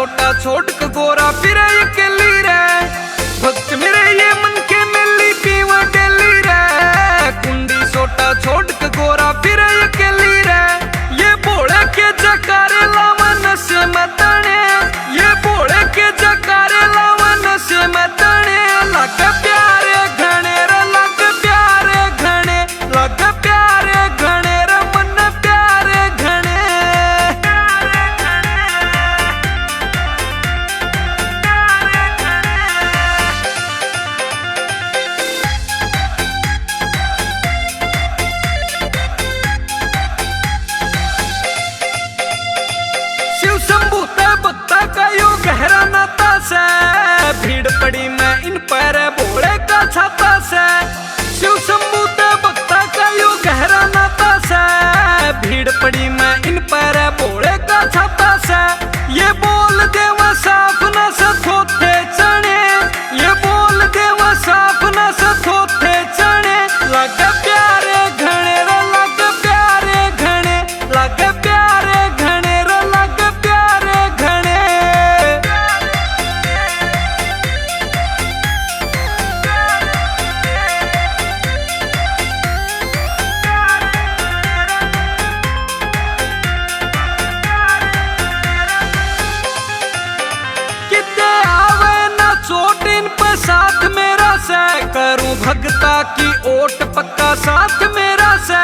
सोटा छोड़ के गोरा फिर अकेली रे, भक्त मेरे ये मन के मिली पीवा डेली रे। कुंडी सोटा छोड़ के गोरा फिर अकेली रे, ये बोले के जकारे लावन से मतने, ये बोले के जकारे लावन से मतने। लग प्यारे घने रे, लग प्यारे घने, लग प्यारे घने रे, मन प्यारे घने। शिव शंभू ते भक्ता का यो गहरा नाता से, भीड़ पड़ी मैं इन पर भोले का छाता से। शिव शंभू ते भक्ता का यो गहरा नाता से, भीड़ पड़ी मैं इन पर भोले का छाता से। ये बोल देवा साफ न सथोथे चने, ये बोल देवा साफ न सथोथे चने। लग प्यारे घने रे, लग प्यारे घने, लग प्यारे घने रे, लग प्यारे घने। किते आवे ना चोट इन पे साथ मेरा से, करूं भगता की ओट पक्का साथ मेरा से।